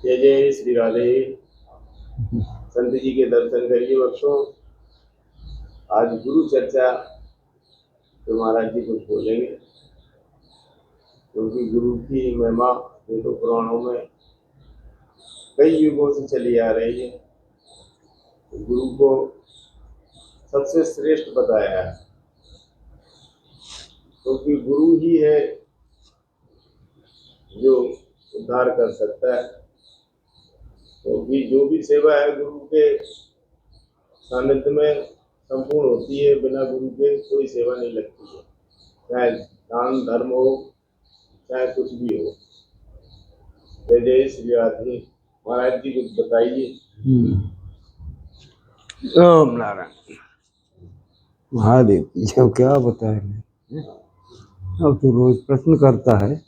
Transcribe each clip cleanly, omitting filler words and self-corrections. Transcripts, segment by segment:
जय जय श्री राधे। संत जी के दर्शन करिए बच्चों। आज गुरु चर्चा तो महाराज जी कुछ बोलेंगे, क्योंकि गुरु की महिमा वेदों पुराणों में कई युगों से चली आ रही है। तो गुरु को सबसे श्रेष्ठ बताया है, क्योंकि गुरु ही है जो उद्धार कर सकता है। क्योंकि जो भी सेवा है गुरु के सानिध्य में संपूर्ण होती है, बिना गुरु के कोई सेवा नहीं लगती है, चाहे दान धर्म हो चाहे कुछ भी हो। जय जय श्री राधे। महाराज जी कुछ बताइए। ओम नारायण महादेव। जब क्या बताए, अब तो रोज प्रश्न करता है।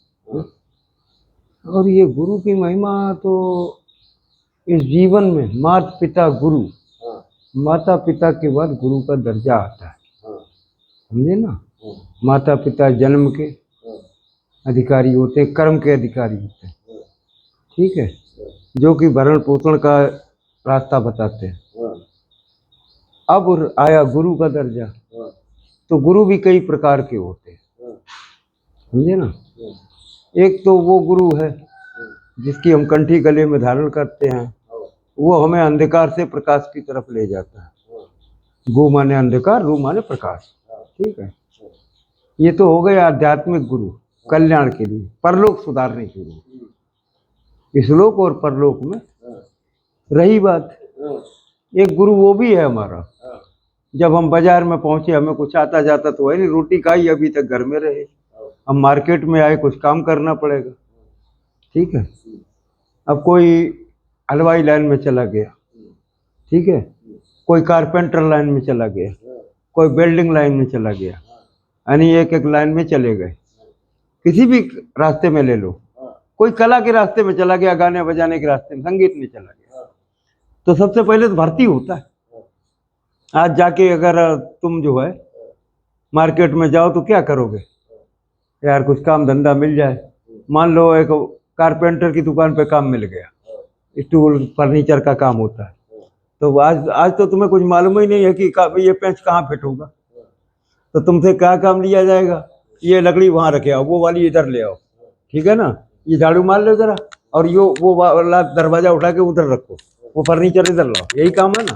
और ये गुरु की महिमा तो इस जीवन में माता पिता गुरु, माता पिता के बाद गुरु का दर्जा आता है, समझे ना। माता पिता जन्म के अधिकारी होते हैं, कर्म के अधिकारी होते हैं, ठीक है, जो कि भरण पोषण का रास्ता बताते हैं। अब आया गुरु का दर्जा, तो गुरु भी कई प्रकार के होते हैं, समझे ना। एक तो वो गुरु है जिसकी हम कंठी गले में धारण करते हैं, वो हमें अंधकार से प्रकाश की तरफ ले जाता है। गु माने अंधकार, रू माने प्रकाश, ठीक है। ये तो हो गए आध्यात्मिक गुरु, कल्याण के लिए, परलोक सुधारने के लिए, इस लोक और परलोक में। रही बात, एक गुरु वो भी है हमारा, जब हम बाजार में पहुंचे, हमें कुछ आता जाता तो है नहीं, रोटी खाई अभी तक घर में रहे, हम मार्केट में आए, कुछ काम करना पड़ेगा, ठीक है। अब कोई हलवाई लाइन में चला गया, ठीक है, कोई कारपेंटर लाइन में चला गया, कोई वेल्डिंग लाइन में चला गया, यानी एक एक लाइन में चले गए। किसी भी रास्ते में ले लो, कोई कला के रास्ते में चला गया, गाने बजाने के रास्ते में, संगीत में चला गया, तो सबसे पहले तो भर्ती होता है। आज जाके अगर तुम जो है मार्केट में जाओ तो क्या करोगे यार, कुछ काम धंधा मिल जाए। मान लो एक कारपेंटर की दुकान पे काम मिल गया, स्टूल फर्नीचर का काम होता है, तो आज तो तुम्हें कुछ मालूम ही नहीं है कि ये पेंच कहाँ फिट होगा, तो तुमसे क्या काम लिया जाएगा, ये लकड़ी वहाँ रखे आओ, वो वाली इधर ले आओ, ठीक है ना, ये झाड़ू मार लो जरा, और वो वाला दरवाजा उठा के उधर रखो, वो फर्नीचर इधर लाओ, यही काम है ना।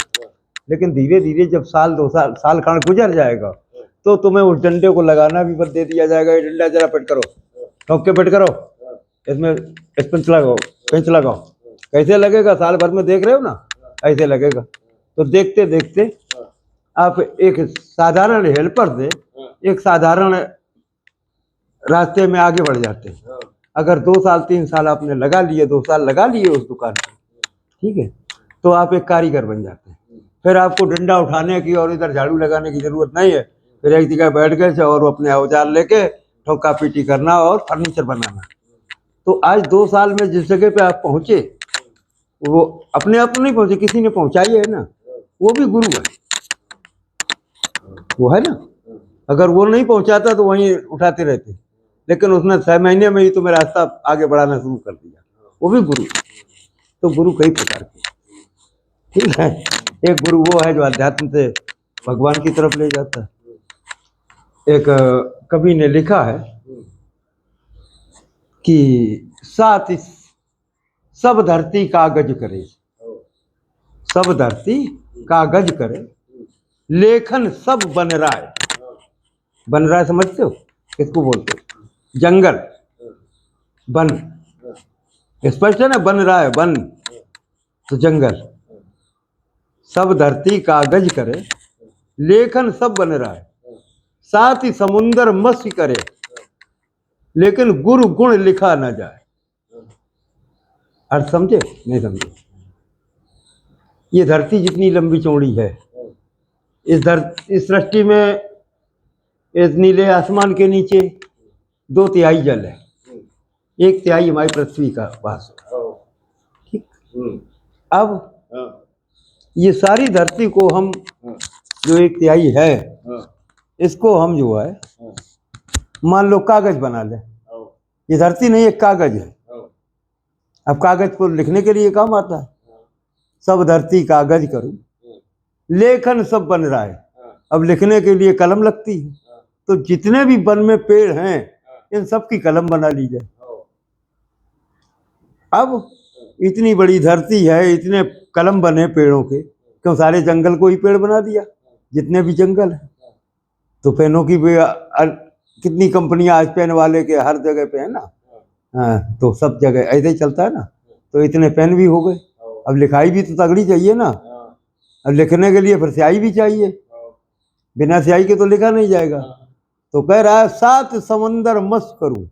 लेकिन धीरे धीरे जब साल 2 साल साल खंड गुजर जाएगा, तो तुम्हें उस डंडे को लगाना भी बंद दे दिया जाएगा। ये डंडा जरा फिट करो, ठोक के फिट करो, इसमें पेंच लगाओ, पेंच लगाओ। कैसे लगेगा, साल भर में देख रहे हो ना, ऐसे लगेगा। तो देखते देखते आप एक साधारण हेल्पर से एक साधारण रास्ते में आगे बढ़ जाते हैं। अगर 2 साल 3 साल आपने लगा लिए, 2 साल लगा लिए उस दुकान पर, ठीक है, तो आप एक कारीगर बन जाते हैं। फिर आपको डंडा उठाने की और इधर झाड़ू लगाने की जरूरत नहीं है, फिर एक जगह बैठ गए और अपने औजार लेके ठोका पीटी करना और फर्नीचर बनाना। तो आज 2 साल में जिस जगह पे आप पहुंचे, वो अपने आप नहीं पहुंचे, किसी ने पहुंचाई है ना, वो भी गुरु है, वो है ना। अगर वो नहीं पहुंचाता तो वहीं उठाते रहते, लेकिन उसने 6 महीने में ही तुम्हें रास्ता आगे बढ़ाना शुरू कर दिया, वो भी गुरु। तो गुरु कई प्रकार के, ठीक है। एक गुरु वो है जो अध्यात्म से भगवान की तरफ ले जाता है। एक कवि ने लिखा है कि साथ सब धरती कागज करे, सब धरती कागज करे, लेखन सब बन राय। बन राय समझते हो किसको बोलते हो? जंगल, वन, स्पष्ट है ना, बन रहा है वन तो जंगल। सब धरती कागज करे, लेखन सब बन रहा है, साथ ही समुंदर मत्स्य करे, लेकिन गुरु गुण लिखा ना जाए। अर्थ समझे नहीं समझे? ये धरती जितनी लंबी चौड़ी है, इस सृष्टि में, इस नीले आसमान के नीचे 2/3 जल है, 1/3 हमारी पृथ्वी का वास, ठीक। अब ये सारी धरती को हम, जो 1/3 है, इसको हम जो है मान लो कागज बना ले। ये धरती नहीं, एक कागज है। अब कागज को लिखने के लिए काम आता है, सब धरती कागज करूं, लेखन सब बन रहा है, अब लिखने के लिए कलम लगती है। तो जितने भी वन में पेड़ हैं इन सब की कलम बना ली जाए। अब इतनी बड़ी धरती है, इतने कलम बने पेड़ों के, क्यों सारे जंगल को ही पेड़ बना दिया, जितने भी जंगल है। तो पेनों की भी कितनी कंपनियां आज पेन वाले के हर जगह पे है ना। हाँ, तो सब जगह ऐसे ही चलता है ना। तो इतने पेन भी हो गए। अब लिखाई भी तो तगड़ी चाहिए ना। अब लिखने के लिए फिर स्याही भी चाहिए, बिना स्याही के तो लिखा नहीं जाएगा। तो कह रहा है 7 समंदर मस्त करूं,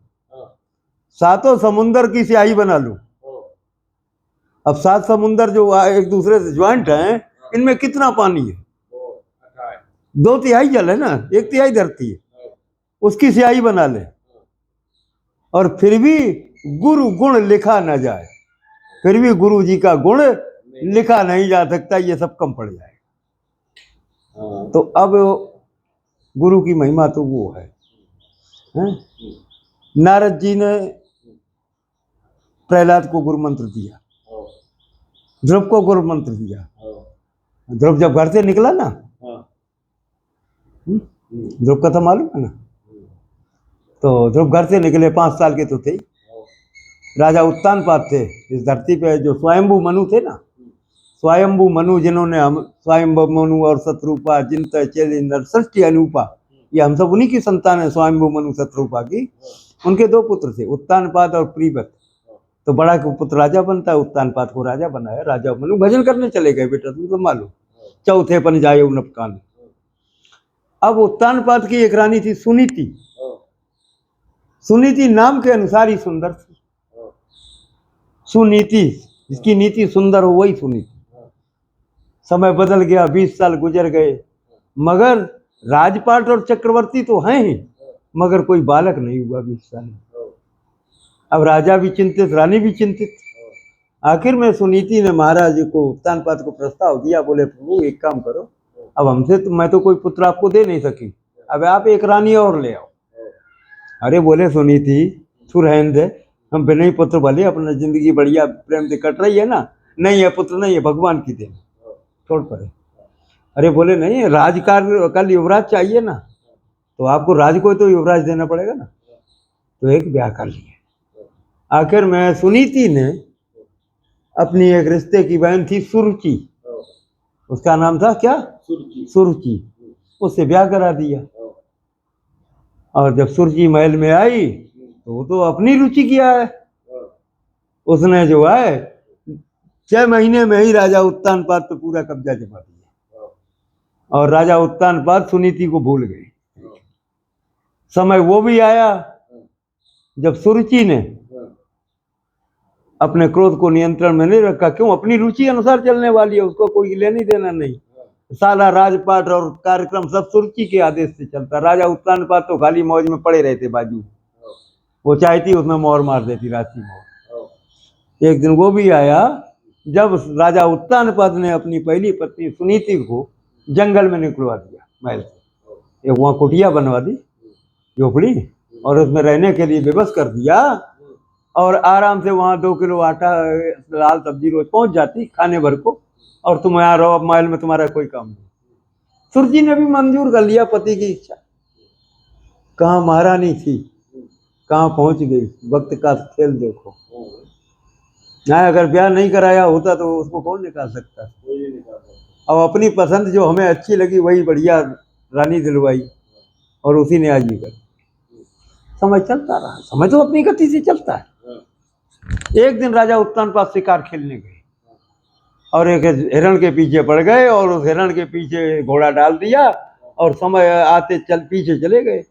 7 समुंदर की स्याही बना लूं। अब 7 समुंदर जो एक दूसरे से ज्वाइंट हैं, इनमें कितना पानी है? 2/3 जल है ना, 1/3 धरती है, उसकी स्याही बना ले। और फिर भी गुरु गुण लिखा न जाए, फिर भी गुरु जी का गुण लिखा नहीं जा सकता, ये सब कम पड़ जाएगा। तो अब गुरु की महिमा तो वो है, हैं? नारद जी ने प्रहलाद को गुरु मंत्र दिया, ध्रुव को गुरु मंत्र दिया। ध्रुव जब घर से निकला ना, ध्रुव का तो मालूम है ना। तो ध्रुव घर से निकले, 5 साल के तो थे। राजा उत्तानपाद थे इस धरती पे, जो स्वयंभू मनु थे ना, स्वयंभू मनु, जिन्होंने हम स्वयंभू मनु और शत्रुपा जिनत चेली नरसृष्टि अनूपा, ये हम सब उन्हीं की संतान है, स्वयंभू मनु शत्रुपा की। उनके 2 पुत्र थे, उत्तानपाद और प्रीवत। तो बड़ा पुत्र राजा बनता है, उत्तानपाद को राजा बनाया। राजा मनु भजन करने चले गए, बेटा तुम तो मालूम, चौथे पन जाए नपकान। अब उत्तानपाद की एक रानी थी सुनीति। सुनीति नाम के अनुसार ही सुंदर थी। सुनीति, जिसकी नीति सुंदर हो वही सुनीति। समय बदल गया, 20 साल गुजर गए, मगर राजपाट और चक्रवर्ती तो हैं ही, मगर कोई बालक नहीं हुआ 20 साल में। अब राजा भी चिंतित, रानी भी चिंतित। आखिर में सुनीति ने महाराज जी को, उत्तानपाद को प्रस्ताव दिया। बोले प्रभु एक काम करो, अब हमसे तो मैं तो कोई पुत्र आपको दे नहीं सकी, अब आप एक रानी और ले आओ। अरे बोले सुनीति तू रहने दे, हम बिना ही पुत्र भले, अपना जिंदगी बढ़िया प्रेम से कट रही है ना। नहीं है पुत्र, नहीं है, भगवान की देन, छोड़ पड़े। अरे बोले नहीं, राजकार्य कल युवराज चाहिए ना, तो आपको राज को तो युवराज देना पड़ेगा ना। तो एक ब्याह कर लिया। आखिर में सुनीति ने अपनी एक रिश्ते की बहन थी सुरुचि, उसका नाम था क्या? सुरुचि। उससे ब्याह करा दिया। और जब सुरुचि महल में आई तो वो तो अपनी रुचि किया है, उसने जो है 6 महीने में ही राजा उत्तानपाद पे पूरा कब्जा जमा दिया। और राजा उत्तानपाद सुनीति को भूल गए। समय वो भी आया जब सुरुचि ने अपने क्रोध को नियंत्रण में नहीं रखा। क्यों? अपनी रुचि अनुसार चलने वाली है, उसको कोई लेनी देना नहीं। सारा राजपाट और कार्यक्रम सब सुरुचि के आदेश से चलता। राजा उत्तानपाद तो खाली मौज में पड़े रहते बाजू, वो चाहती उसमें मोहर मार देती, राशि मोहर। एक दिन वो भी आया जब राजा उत्तानपाद ने अपनी पहली पत्नी सुनीति को जंगल में निकलवा दिया महल से। एक वहाँ कुटिया बनवा दी, झोपड़ी, और उसमें रहने के लिए व्यवस्था कर दिया। और आराम से वहाँ 2 किलो आटा, दाल सब्जी रोज पहुंच जाती खाने भर को, और तुम यहाँ रहो, अब महल में तुम्हारा कोई काम नहीं। सुरजी ने भी मंजूर कर लिया पति की इच्छा। कहाँ महारानी थी, कहाँ पहुंच गई। वक्त का खेल देखो ना। अगर ब्याह नहीं कराया होता तो उसको कौन निकाल सकता? और अपनी पसंद जो हमें अच्छी लगी वही बढ़िया रानी दिलवाई, और उसी ने आज भी कर। समय चलता रहा, समय तो अपनी गति से चलता है। एक दिन राजा उत्तानपाद शिकार खेलने गए और एक हिरण के पीछे पड़ गए, और उस हिरण के पीछे घोड़ा डाल दिया, और समय आते पीछे चले गए।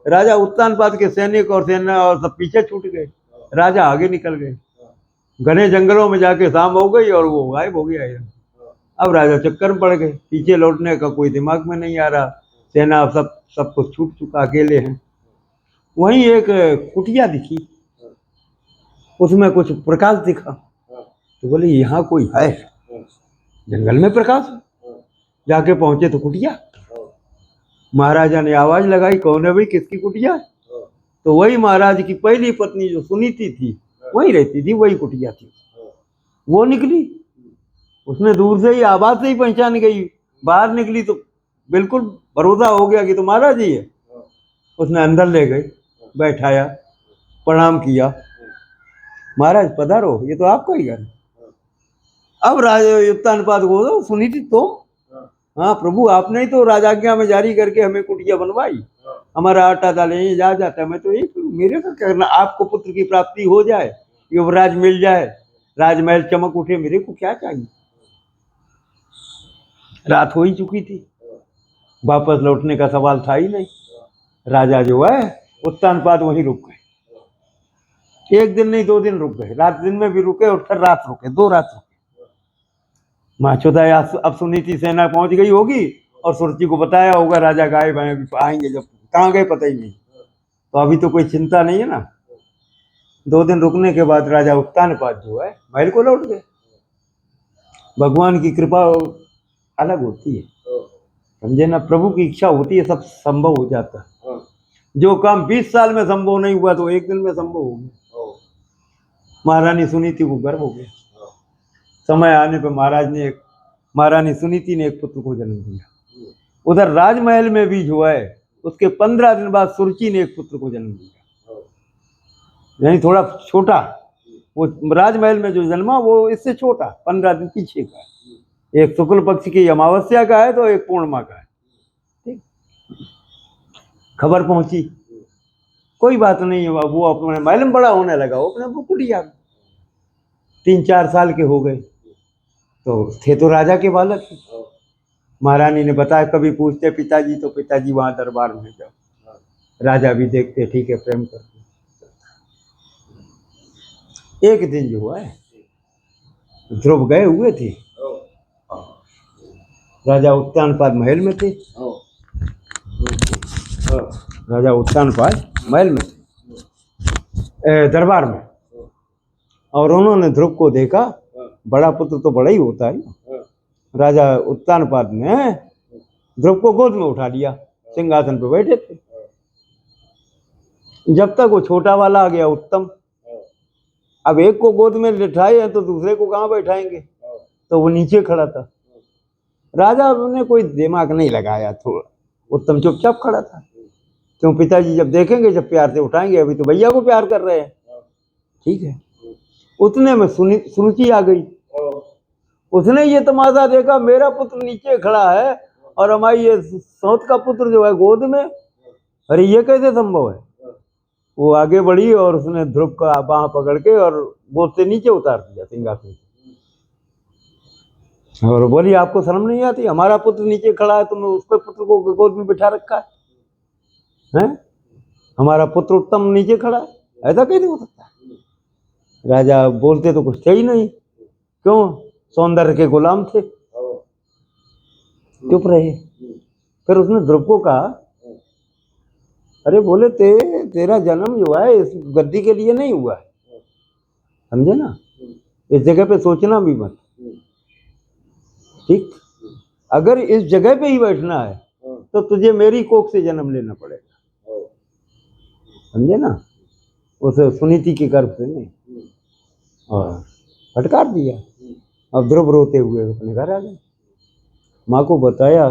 राजा उत्तानपाद के सैनिक और सेना और सब पीछे छूट गए, राजा आगे निकल गए। घने जंगलों में जाके शाम हो गई और वो गायब हो गया हिरण। अब राजा चक्कर में पड़ गए, पीछे लौटने का कोई दिमाग में नहीं आ रहा। सेना सब कुछ छूट चुका, अकेले हैं। वहीं एक कुटिया दिखी, उसमें कुछ प्रकाश दिखा। तो बोले यहाँ कोई है, जंगल में प्रकाश। जाके पहुंचे तो कुटिया। महाराजा ने आवाज लगाई, कौन है भाई, किसकी कुटिया? तो वही महाराज की पहली पत्नी जो सुनीति थी वही रहती थी, वही कुटिया थी। वो निकली, उसने दूर से ही आवाज से ही पहचान गई। बाहर निकली तो बिल्कुल भरोसा हो गया कि तो महाराज जी है। उसने अंदर ले गई, बैठाया, प्रणाम किया, महाराज पधारो, ये तो आपका ही घर है। अब राजा युक्तानुपात को तो सुनी थी तो, हाँ प्रभु आपने ही तो राजाज्ञा में जारी करके हमें कुटिया बनवाई, हमारा आटा दाल यहीं जा जाता है, मैं तो यही मेरे का करना, आपको पुत्र की प्राप्ति हो जाए, युवराज मिल जाए, राजमहल चमक उठे, मेरे को क्या चाहिए। रात हो ही चुकी थी, वापस लौटने का सवाल था ही नहीं। राजा जो है उत्तानपाद वहीं रुक गए, एक दिन नहीं 2 दिन रुक गए, रात दिन में भी रुके और फिर रात रुके, 2 रात रुके। माचोदा अब सुनीति सेना पहुंच गई होगी और सुरती को बताया होगा राजा गायब आएंगे, जब कहाँ गए पता ही नहीं, तो अभी तो कोई चिंता नहीं है ना। 2 दिन रुकने के बाद राजा उत्तानपाद जो है महल को लौट गए। भगवान की कृपा अलग होती है, समझे ना, प्रभु की इच्छा होती है सब संभव हो जाता है। जो काम 20 साल में संभव नहीं हुआ तो 1 दिन में संभव हो गया। महारानी सुनीति को गर्व हो गया, समय आने पर महारानी सुनीति ने एक पुत्र को जन्म दिया। उधर राजमहल में भी जो है उसके 15 दिन बाद सुरुचि ने एक पुत्र को जन्म दिया, यानी थोड़ा छोटा, वो राजमहल में जो जन्मा वो इससे छोटा 15 दिन पीछे का है। एक शुक्ल पक्ष की अमावस्या का है तो एक पूर्णिमा का है। ठीक, खबर पहुंची, कोई बात नहीं, वो अपने महल में बड़ा होने लगा, वो अपने कुटिया 3-4 साल के हो गए तो थे तो राजा के बालक। महारानी ने बताया, कभी पूछते पिताजी तो पिताजी वहां दरबार में जाओ, राजा भी देखते ठीक है, प्रेम करते। एक दिन जो है ध्रुव गए हुए थे, राजा उत्तानपाद महल में थे, राजा उत्तानपाद महल में थे, दरबार में, और उन्होंने ध्रुव को देखा, बड़ा पुत्र तो बड़ा ही होता है। राजा उत्तानपाद ने ध्रुव को गोद में उठा लिया, सिंहासन पे बैठे थे। जब तक वो छोटा वाला आ गया उत्तम, अब एक को गोद में लिटाए हैं तो दूसरे को कहाँ बैठाएंगे, तो वो नीचे खड़ा था। राजा ने कोई दिमाग नहीं लगाया, थोड़ा उत्तम चुपचाप खड़ा था, क्यों पिताजी जब देखेंगे जब प्यार से उठाएंगे, अभी तो भैया को प्यार कर रहे हैं। ठीक है, उतने में सुरुचि आ गई, उसने ये तमाशा देखा, मेरा पुत्र नीचे खड़ा है और हमारी ये सौत का पुत्र जो है गोद में, अरे ये कैसे संभव है। वो आगे बढ़ी और उसने ध्रुव का बांह पकड़ के और गोद से नीचे उतार दिया सिंहासन से, और बोली आपको शर्म नहीं आती, हमारा पुत्र नीचे खड़ा है, तुमने उसके पुत्र को गोद में बिठा रखा है, हमारा पुत्र उत्तम नीचे खड़ा है, ऐसा कैसे हो सकता है। राजा बोलते तो कुछ थे ही नहीं, क्यों, सौंदर्य के गुलाम थे, चुप रहे। फिर उसने ध्रुव को कहा, अरे बोले तेरा जन्म जो है इस गद्दी के लिए नहीं हुआ है, समझे ना, इस जगह पे सोचना भी मत। ठीक, अगर इस जगह पे ही बैठना है तो तुझे मेरी कोख से जन्म लेना पड़ेगा, समझे ना, उसे सुनीति के गर्भ से नहीं, और फटकार दिया। अब ध्रुव रोते हुए अपने घर आ गए, माँ को बताया,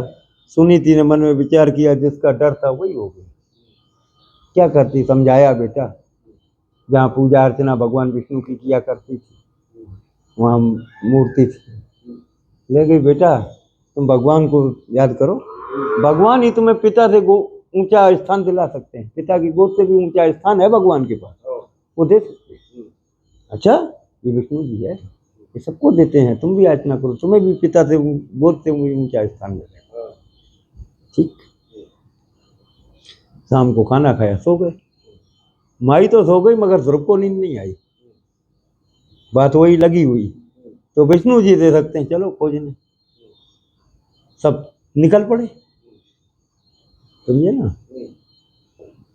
सुनीति ने मन में विचार किया, जिसका डर था वही हो गया। क्या करती, समझाया, बेटा जहाँ पूजा अर्चना भगवान विष्णु की किया करती थी वहाँ मूर्ति थी, ले गई, बेटा तुम भगवान को याद करो, भगवान ही तुम्हें पिता से ऊंचा स्थान दिला सकते हैं, पिता की गोद से भी ऊंचा स्थान है भगवान के पास, वो दे सकते हैं। अच्छा ये विष्णु जी है, ये सबको देते हैं, तुम भी याचना करो, तुम्हें भी पिता से गोद से ऊंचा स्थान मिलेगा। ठीक, शाम को खाना खाया, सो गए। माई तो सो गई मगर ध्रुव को नींद नहीं आई, बात वही लगी हुई, तो विष्णु जी दे सकते हैं, चलो खोजने, सब निकल पड़े, समझे ना।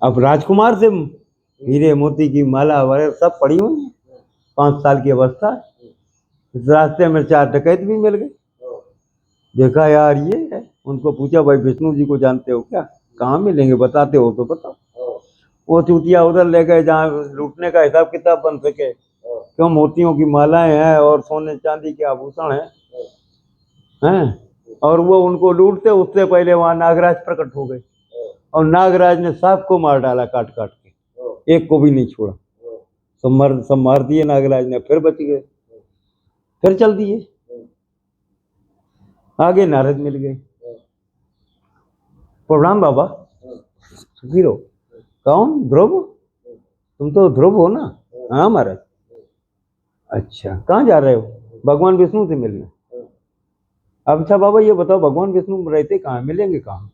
अब राजकुमार से हीरे मोती की माला वगैरह सब पड़ी हुई है, 5 साल की अवस्था, रास्ते में 4 डकैत भी मिल गए, देखा यार ये है, उनको पूछा, भाई विष्णु जी को जानते हो क्या, कहाँ मिलेंगे, बताते हो तो बताओ। वो चूतिया उधर ले गए जहाँ लूटने का हिसाब किताब बन सके, क्यों मोतियों की मालाएं हैं और सोने चांदी के आभूषण हैं, और वो उनको लूटते उससे पहले वहां नागराज प्रकट हो गए और नागराज ने सबको मार डाला काट काट के, एक को भी नहीं छोड़ा। सब मार दिए नागराज ने, फिर बच गए, फिर चल दिए। आगे नारद मिल गए। प्रणाम बाबा। सुखी रहो। कौन? ध्रुव? तुम तो ध्रुव हो ना? हाँ महाराज। अच्छा, कहाँ जा रहे हो? भगवान विष्णु से मिलने। अच्छा बाबा ये बताओ, भगवान विष्णु रहते कहाँ, मिलेंगे कहाँ?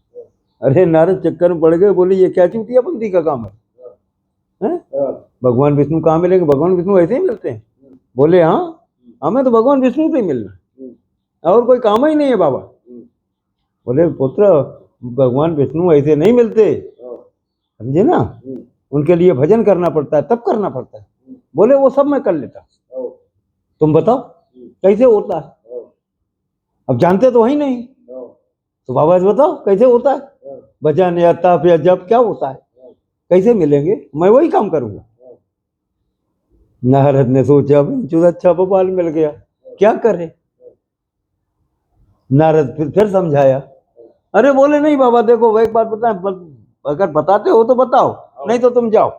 अरे नारद चक्कर में पड़ गए, बोले ये क्या चूतियापंथी का काम है? हैं? भगवान विष्णु कहाँ मिलेंगे? भगवान विष्णु ऐसे ही मिलते हैं। बोले हाँ, हमें तो भगवान विष्णु से ही मिलना, और कोई काम ही नहीं है बाबा। बोले पुत्र, भगवान विष्णु ऐसे नहीं मिलते, समझे ना? उनके लिए भजन करना पड़ता है, तब करना पड़ता है। बोले वो सब मैं कर लेता, तुम बताओ कैसे होता है? अब जानते तो ही नहीं, तो बाबा जी बताओ कैसे होता है? भजन या तप या जप क्या होता है? कैसे मिलेंगे? मैं वही काम करूंगा। नारद ने सोचा अच्छा भोपाल मिल गया, क्या करे? नारद फिर समझाया। अरे बोले नहीं बाबा, देखो वो एक बात बताएं, अगर बताते हो तो बताओ, नहीं तो तुम जाओ,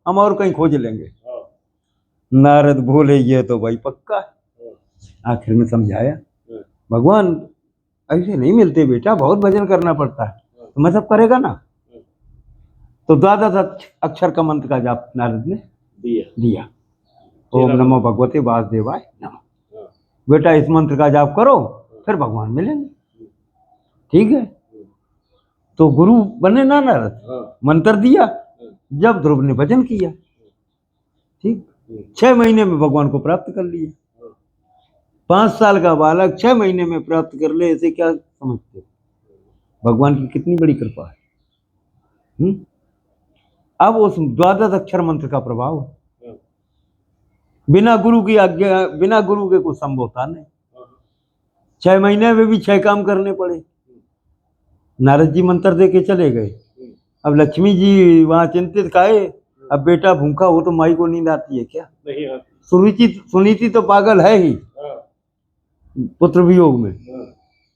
हम और कहीं खोज लेंगे। नारद बोले ये तो भाई पक्का है। आखिर में समझाया, भगवान ऐसे नहीं मिलते बेटा, बहुत भजन करना पड़ता है, तो मैं सब करेगा ना। तो द्वादश अक्षर का मंत्र का जाप नारद ने दिया। ओम नमो भगवते वासुदेवाय नमः। बेटा इस मंत्र का जाप करो, फिर भगवान मिलेंगे। ठीक है, तो गुरु बने ना नारद, मंत्र दिया, जब ध्रुव ने भजन किया, ठीक 6 महीने में भगवान को प्राप्त कर लिया। 5 साल का बालक 6 महीने में प्राप्त कर ले, ऐसे क्या समझते हो? भगवान की कितनी बड़ी कृपा है। अब उस द्वादश अक्षर मंत्र का प्रभाव है। बिना गुरु की आज्ञा, बिना गुरु के कुछ संभव होता नहीं। 6 महीने में भी 6 काम करने पड़े। नारद जी मंत्र दे के चले गए। अब लक्ष्मी जी वहां चिंतित काहे, अब बेटा भूखा हो तो माई को नींद आती है क्या? नहीं आती। सुनीति तो पागल है ही पुत्र वियोग में।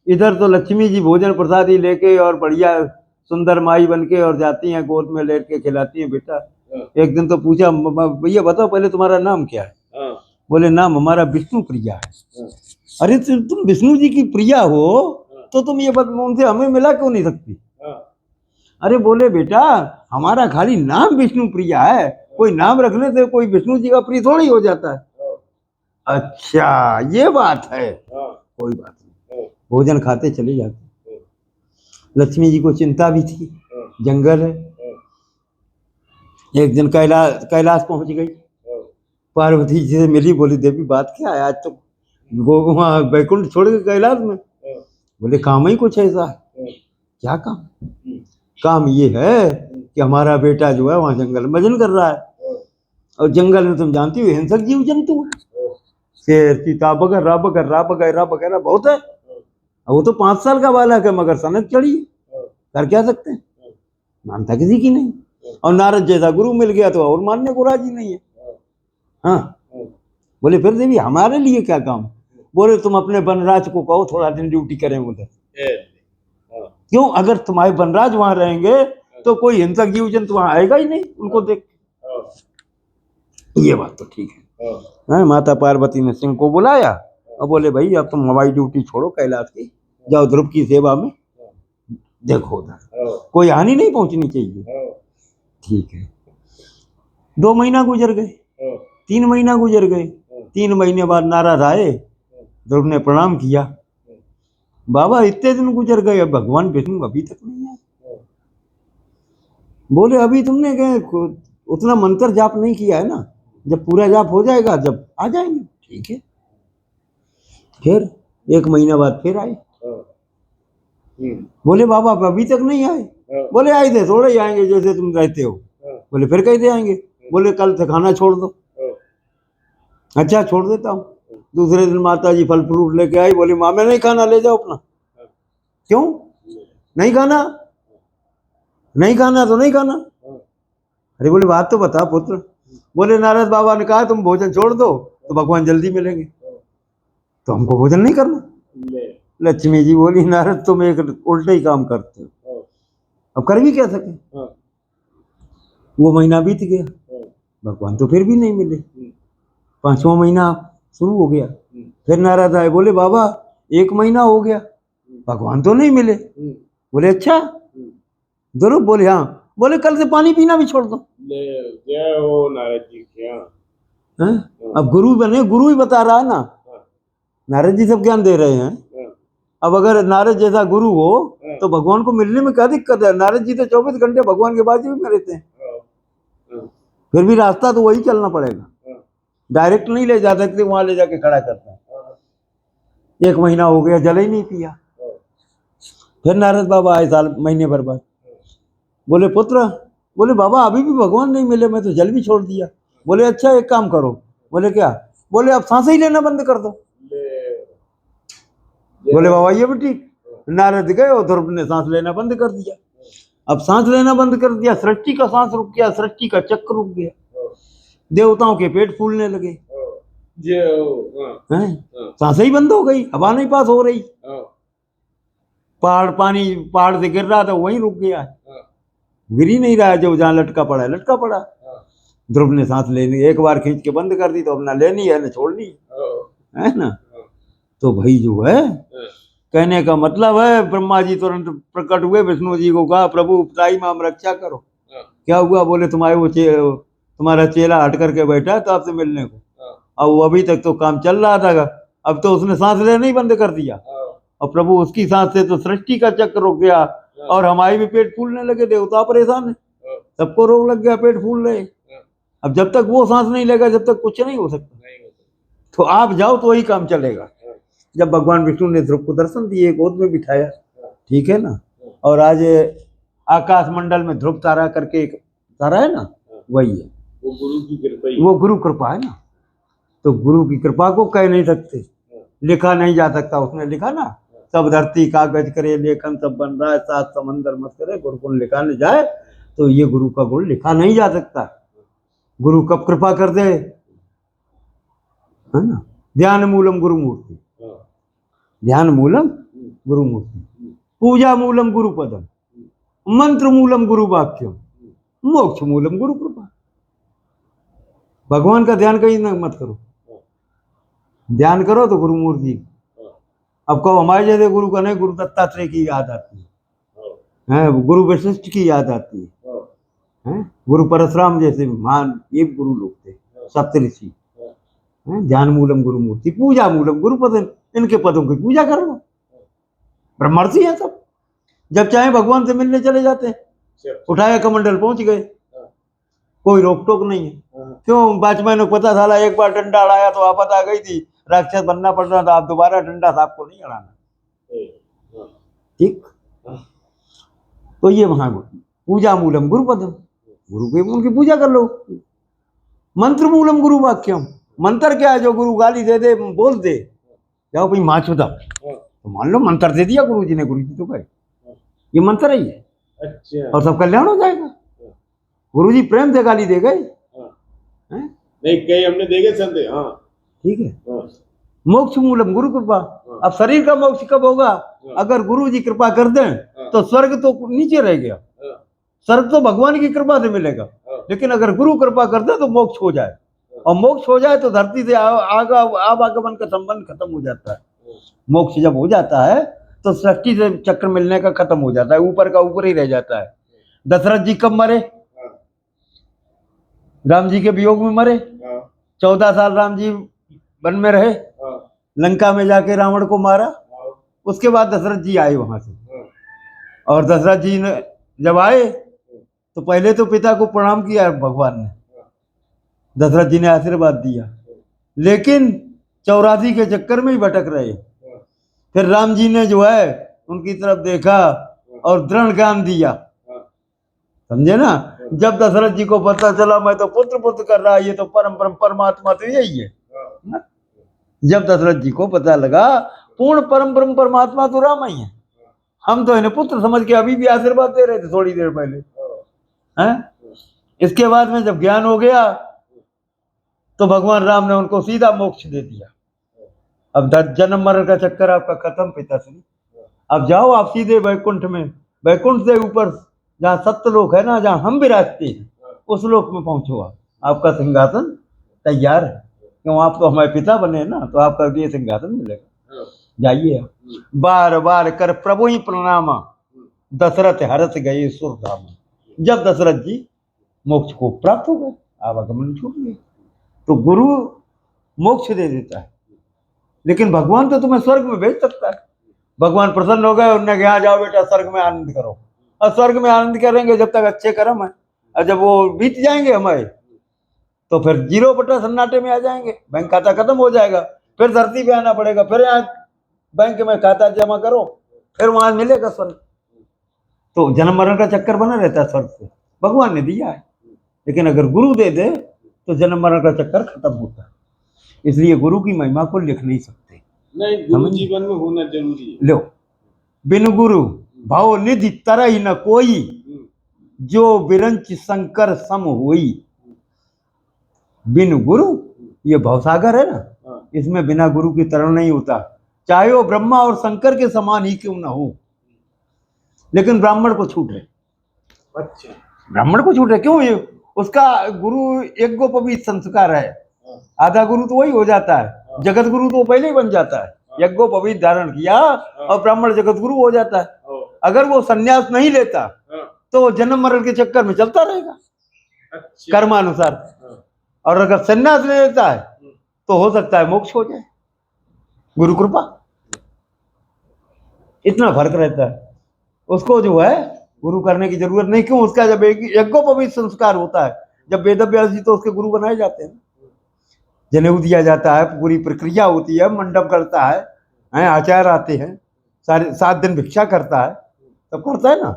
इधर तो लक्ष्मी जी भोजन प्रसादी लेके और बढ़िया सुंदर माई बन के और जाती हैं, गोद में लेट के खिलाती हैं बेटा। एक दिन तो पूछा, भैया बताओ पहले तुम्हारा नाम क्या है? बोले नाम हमारा विष्णु प्रिया है। अरे तुम विष्णु जी की प्रिया हो तो तुम ये बात उनसे हमें मिला क्यों नहीं सकती? अरे बोले बेटा हमारा खाली नाम विष्णु प्रिया है, कोई नाम रखने से कोई विष्णु जी का प्रिय थोड़ी हो जाता है। अच्छा ये बात है, कोई बात नहीं, भोजन खाते चले जाते। लक्ष्मी जी को चिंता भी थी, जंगल है। एक दिन कैलाश पहुंच गई, पार्वती जी से मिली, बोली देवी बात क्या है, आज तो वहाँ वैकुंठ छोड़ के कैलाश में? बोले काम ही कुछ ऐसा है। क्या काम? काम ये है कि हमारा बेटा जो है वहां जंगल में भजन कर रहा है, और जंगल में तुम जानती हो हिंसक जीव जंतु है, शेर चीता वगैरह वगैरह वगैरह वगैरह बहुत है। वो तो 5 साल का बालक है, मगर सनक चढ़ी है, कर क्या सकते हैं? मानता किसी की नहीं, और नारद जैसा गुरु मिल गया तो और मानने को राजी नहीं है। हाँ, बोले फिर देवी हमारे लिए क्या काम? बोले तुम अपने वनराज को कहो थोड़ा दिन ड्यूटी करें उधर। क्यों? अगर तुम्हारे वनराज वहां रहेंगे तो कोई हिंसक जीव जंतु वहां आएगा ही नहीं उनको देख। ये बात तो ठीक है। माता पार्वती ने सिंह को बुलाया और बोले भाई अब तुम हवाई ड्यूटी छोड़ो कैलाश की, जाओ ध्रुव की सेवा में देखो उधर, कोई हानि नहीं पहुंचनी चाहिए। ठीक है। 2 महीना गुजर गए, 3 महीना गुजर गए। 3 महीने बाद नारद आए, ध्रुव ने प्रणाम किया, बाबा इतने दिन गुजर गए, अब भगवान विष्णु अभी तक नहीं आए। बोले अभी तुमने उतना मंत्र जाप नहीं किया है ना, जब पूरा जाप हो जाएगा जब आ जाएंगे। ठीक है। फिर 1 महीना बाद फिर आए। बोले बाबा अभी तक नहीं आए। बोले आए थे, थोड़े ही आएंगे जैसे तुम रहते हो। बोले फिर कैसे आएंगे? बोले कल से खाना छोड़ दो। अच्छा छोड़ देता हूँ। दूसरे दिन माता जी फल फ्रूट लेके आई, बोली माँ मैं नहीं खाना, ले जाओ अपना। क्यों नहीं खाना? नहीं खाना तो नहीं खाना। अरे बोले बात तो बता पुत्र। बोले नारद बाबा ने कहा तुम भोजन छोड़ दो तो भगवान जल्दी मिलेंगे, तो हमको भोजन नहीं करना। ले लक्ष्मी जी बोली नारद तुम एक उल्टा ही काम करते हो, हाँ, अब कर भी क्या सके। हाँ, वो महीना बीत गया, हाँ, भगवान तो फिर भी नहीं मिले। हम्म, 5वां महीना शुरू हो गया, फिर नारद आए, बोले बाबा 1 महीना हो गया भगवान तो नहीं मिले। बोले अच्छा दोनों? बोले हाँ। बोले कल से पानी पीना भी छोड़ दो। ले जय हो नारद जी की। हाँ, हैं? अब गुरु बने, गुरु ही बता रहा है ना, हाँ, नारद जी सब ज्ञान दे रहे हैं। हाँ, अब अगर नारद जैसा गुरु हो हाँ, तो भगवान को मिलने में क्या दिक्कत है? नारद जी तो 24 घंटे भगवान के बाजू में रहते हैं, हाँ, हाँ, फिर भी रास्ता तो वही चलना पड़ेगा, हाँ, डायरेक्ट नहीं ले जा सकते, वहां ले जाके खड़ा करता है। हाँ, 1 महीना हो गया, जल ही नहीं पिया। हाँ, फिर नारद बाबा आए साल महीने भर बाद, बोले पुत्र, बोले बाबा अभी भी भगवान नहीं मिले, मैं तो जल भी छोड़ दिया। बोले अच्छा एक काम करो। बोले क्या? बोले अब सांसें ही लेना बंद कर दो। ले बोले बाबा ये भी ठीक। नारद गए और ध्रुव ने सांस लेना बंद कर दिया। अब सांस लेना बंद कर दिया, सृष्टि का सांस रुक गया, सृष्टि का चक्र रुक गया, देवताओं के पेट फूलने लगे, जय हो। हाँ, हैं? हाँ, सांसें ही बंद हो गई, हवा नहीं पास हो रही, हाँ, पहाड़ पानी पहाड़ से गिर रहा था वहीं रुक गया है, हाँ, गिर ही नहीं रहा है, जो जहाँ लटका पड़ा है लटका पड़ा। हाँ, ध्रुव ने सांस लेनी एक बार खींच के बंद कर दी तो अपना लेनी है ना छोड़नी है ना। तो भाई जो है कहने का मतलब है, ब्रह्मा जी तुरंत प्रकट हुए, विष्णु जी को कहा प्रभु ताई माम रक्षा करो। क्या हुआ? बोले तुम्हारे वो तुम्हारा चेला हट करके बैठा है तो आपसे मिलने को, अब वो अभी तक तो काम चल रहा था, अब तो उसने सांस लेना ही बंद कर दिया, और प्रभु उसकी सांस से तो सृष्टि का चक्र रुक गया और हमारे भी पेट फूलने लगे, देवता परेशान है, सबको रोग लग गया, पेट फूल रहे। अब जब तक वो सांस नहीं लेगा जब तक कुछ नहीं हो सकता, तो आप जाओ तो वही काम चलेगा। जब भगवान विष्णु ने ध्रुव को दर्शन दिए, गोद में बिठाया, ठीक है ना, और आज आकाश मंडल में ध्रुव तारा करके एक तारा है ना, वही है, वो गुरु की कृपा ही। वो गुरु कृपा है ना। तो गुरु की कृपा को कह नहीं सकते, लिखा नहीं जा सकता। उसने लिखा ना, सब धरती कागज करे लेखन सब बन रहा है, 7 समंदर मत करे गुरु गुण लिखा न जाए, तो ये गुरु का गुण लिखा नहीं जा सकता। गुरु कब कृपा कर दे, है ना। ध्यान मूलम गुरु मूर्ति, ध्यान मूलम गुरु मूर्ति, पूजा मूलम गुरु पदम, मंत्र मूलम गुरु वाक्यम, मोक्ष मूलम गुरु कृपा। भगवान का ध्यान कहीं ना मत करो, ध्यान करो तो गुरु मूर्ति। अब कहो हमारे जैसे गुरु का नहीं, गुरु दत्तात्रेय की याद आती है, गुरु वशिष्ठ की याद आती है, गुरु परशुराम जैसे महान ये गुरु लोग थे, सप्तऋषि। ध्यान मूलम गुरु मूर्ति, पूजा मूलम गुरु पदम, इनके पदों की पूजा कर लो। ब्रह्मर्षि है सब, जब चाहे भगवान से मिलने चले जाते हैं, उठाया कमंडल पहुंच गए, कोई रोक टोक नहीं है। क्यों? बाचमैन को पता था एक बार डंडा अड़ाया तो आफत आ गई थी, राक्षस बनना पड़ रहा था, आप दोबारा डंडा साहब को नहीं अड़ाना, ठीक। तो ये वहां पूजा मूलम गुरु पदम, गुरु के उनकी पूजा कर लो। मंत्र मूलम गुरु वाक्यम, मंत्र क्या है? जो गुरु गाली दे दे बोल दे, जाओ भाई माँ चुदा, तो मान लो मंत्र दे दिया गुरु जी ने, गुरु जी तो कहे ये मंत्र ही है, अच्छा, और सब कल्याण हो जाएगा। गुरु जी प्रेम से गाली दे गए, नहीं कहीं हमने देखे संदेह। हाँ, ठीक है। मोक्ष मूलम गुरु कृपा, अब शरीर का मोक्ष कब होगा? अगर गुरु जी कृपा कर दें तो स्वर्ग तो नीचे रह गया, स्वर्ग तो भगवान की कृपा से मिलेगा, लेकिन अगर गुरु कृपा कर दे तो मोक्ष हो जाए, और मोक्ष हो जाए तो धरती से आवागमन का संबंध खत्म हो जाता है। मोक्ष जब हो जाता है तो सृष्टि से चक्र मिलने का खत्म हो जाता है, ऊपर का ऊपर ही रह जाता है। दशरथ जी कब मरे? राम जी के वियोग में मरे, 14 साल राम जी वन में रहे, लंका में जाके रावण को मारा, उसके बाद दशरथ जी आए वहां से, और दशरथ जी ने जब आए तो पहले तो पिता को प्रणाम किया भगवान ने, दशरथ जी ने आशीर्वाद दिया, लेकिन 84 के चक्कर में ही भटक रहे। फिर राम जी ने जो है उनकी तरफ देखा और दृढ़ ज्ञान दिया, समझे ना। जब दशरथ जी को पता चला मैं तो पुत्र पुत्र कर रहा, ये तो परम परमात्मा तो यही है। जब दशरथ जी को पता लगा पूर्ण परम परमात्मा तो राम ही है, हम तो इन्हें पुत्र समझ के अभी भी आशीर्वाद दे रहे थे थोड़ी देर पहले, हैं। इसके बाद में जब ज्ञान हो गया तो भगवान राम ने उनको सीधा मोक्ष दे दिया। अब जन्म मरण का चक्कर आपका खत्म पिताश्री। अब जाओ आप सीधे वैकुंठ में, वैकुंठ से ऊपर जहाँ सत्यलोक है ना, जहाँ हम विराजते हैं, उस लोक में पहुंचो आप। आपका सिंहासन तैयार है, क्यों आप तो हमारे पिता बने हैं ना, तो आपका ये सिंहासन मिलेगा। जाइए आप। बार बार कर प्रभु ही प्रणाम, दशरथ हरस गए सुर धाम। जब दशरथ जी मोक्ष को प्राप्त हो गए, आवागमन छूट गए। तो गुरु मोक्ष दे देता है, लेकिन भगवान तो तुम्हें स्वर्ग में भेज सकता है। भगवान प्रसन्न हो गए, उन्होंने कहा जाओ बेटा स्वर्ग में आनंद करो। और स्वर्ग में आनंद करेंगे जब तक अच्छे कर्म है, और जब वो बीत जाएंगे हमारे, तो फिर 0 सन्नाटे में आ जाएंगे, बैंक खाता खत्म हो जाएगा, फिर धरती पे आना पड़ेगा, फिर यहाँ बैंक में खाता जमा करो, फिर वहां मिलेगा स्वर्ग। तो जन्म मरण का चक्कर बना रहता है स्वर्ग से, भगवान ने दिया है। लेकिन अगर गुरु दे दे तो जन्म मरण का चक्कर खत्म होता है। इसलिए गुरु की महिमा को लिख नहीं सकते। नहीं, गुरु जीवन में होना जरूरी है। लो, बिन गुरु भाव निधि तरह ही न कोई, जो बिरंच शंकर सम होई। बिन गुरु, ये भवसागर है ना, इसमें बिना गुरु की तरह नहीं होता, चाहे वो ब्रह्मा और शंकर के समान ही क्यों ना हो। लेकिन ब्राह्मण को छूट है। अच्छा, ब्राह्मण को छूट है क्यों? ये उसका गुरु एक गोपवीत संस्कार है, आधा गुरु तो वही हो जाता है। जगत गुरु तो पहले ही बन जाता है, यज्ञोपवीत धारण किया और ब्राह्मण जगत गुरु हो जाता है। अगर वो संन्यास नहीं लेता तो वो जन्म मरण के चक्कर में चलता रहेगा कर्मानुसार। और अगर संन्यास ले लेता है तो हो सकता है मोक्ष हो जाए, गुरु कृपा। इतना फर्क रहता है। उसको जो है गुरु करने की जरूरत नहीं। क्यों? उसका जब यज्ञोपवीत संस्कार होता है, जब वेद व्यास जी तो उसके गुरु बनाए जाते हैं, जनेऊ दिया जाता है, पूरी प्रक्रिया होती है, मंडप करता है, आचार्य आते हैं, सारे 7 दिन भिक्षा करता है, सब करता है ना,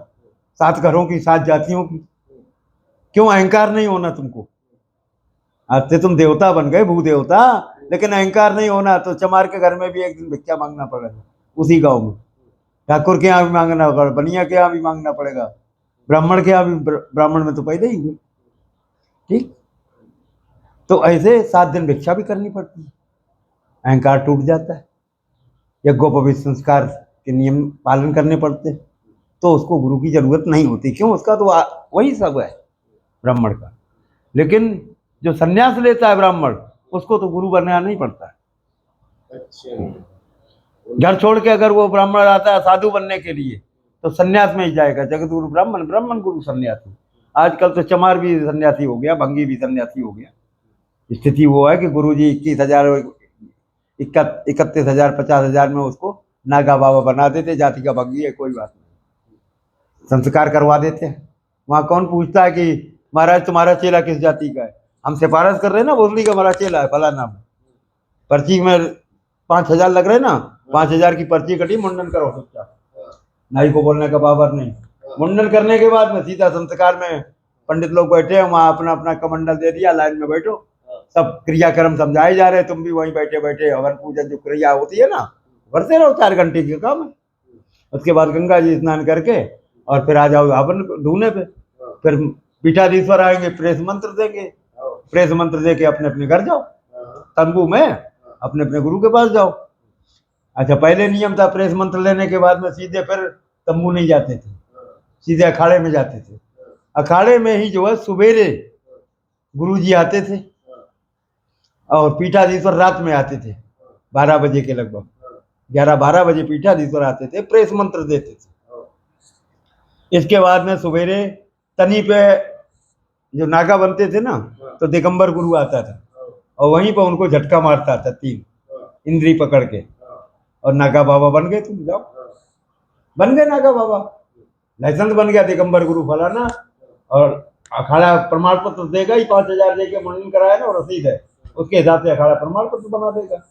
7 घरों की 7 जातियों की। क्यों? अहंकार नहीं होना तुमको। आज से तुम देवता बन गए, भूदेवता, लेकिन अहंकार नहीं होना। तो चमार के घर में भी एक दिन भिक्षा मांगना पड़ेगा, उसी गांव में। ठाकुर के यहाँ भी मांगना पड़ेगा, बनिया के यहाँ भी मांगना पड़ेगा, ब्राह्मण के यहाँ भी। ब्राह्मण में तो पैदा ही हुए, ठीक। तो ऐसे 7 दिन भिक्षा भी करनी पड़ती है, अहंकार टूट जाता है। यज्ञोपवीत संस्कार के नियम पालन करने पड़ते हैं, तो उसको गुरु की जरूरत नहीं होती। क्यों? उसका तो वही सब है ब्राह्मण का। लेकिन जो सन्यास लेता है ब्राह्मण, उसको तो गुरु बनना नहीं पड़ता है। अच्छा, घर छोड़ के अगर वो ब्राह्मण आता है साधु बनने के लिए, तो सन्यास में ही जाएगा। जगत गुरु ब्राह्मण, ब्राह्मण गुरु सन्यासी। आजकल तो चमार भी सन्यासी हो गया, भंगी भी सन्यासी हो गया। स्थिति वो है कि गुरु जी 21,000 31,000 50,000 में उसको नागा बाबा बना देते, जाति का भंगी है कोई बात नहीं, संस्कार करवा देते हैं। वहाँ कौन पूछता है कि महाराज तुम्हारा चेला किस जाति का है? हम सिफारिश कर रहे हैं ना, बोतली का हमारा चेला है फला नाम, पर्ची में 5,000 लग रहे ना, 5,000 की पर्ची कटी, मुंडन करो चुपचाप। नाई को बोलने का बाबर नहीं। मुंडन करने के बाद में सीधा संस्कार में पंडित लोग बैठे हैं, वहाँ अपना अपना कमंडल दे दिया, लाइन में बैठो, सब क्रियाक्रम समझाए जा रहे हैं, तुम भी वहीं बैठे बैठे हवन पूजन जो क्रिया होती है ना, करते रहो। 4 घंटे की काम है। उसके बाद गंगा जी स्नान करके और फिर आ जाओ हवन ढूंढने पे। फिर पीठाधीश्वर आएंगे, प्रेस मंत्र देंगे, प्रेस मंत्र दे के अपने अपने घर जाओ, तंबू में अपने अपने गुरु के पास जाओ। अच्छा, पहले नियम था प्रेस मंत्र लेने के बाद में सीधे फिर तंबू नहीं जाते थे, सीधे अखाड़े में जाते थे। अखाड़े में ही जो है सुबेरे गुरुजी आते थे और पीठाधीश्वर रात में आते थे, 12 बजे के लगभग, 11-12 बजे पीठाधीश्वर आते थे, प्रेस मंत्र देते थे। इसके बाद में सुबेरे तनी पे जो नागा बनते थे ना, तो दिगंबर गुरु आता था और वहीं पर उनको झटका मारता था 3 इंद्री पकड़ के, और नागा बाबा बन गए। तुम जाओ, बन गए नागा बाबा, लाइसेंस बन गया दिगंबर गुरु फलाना। और अखाड़ा प्रमाण पत्र देगा ही, 5,000 दे के मुंडन कराया ना, और रसीद है, उसके हिसाब से अखाड़ा प्रमाण पत्र बना देगा।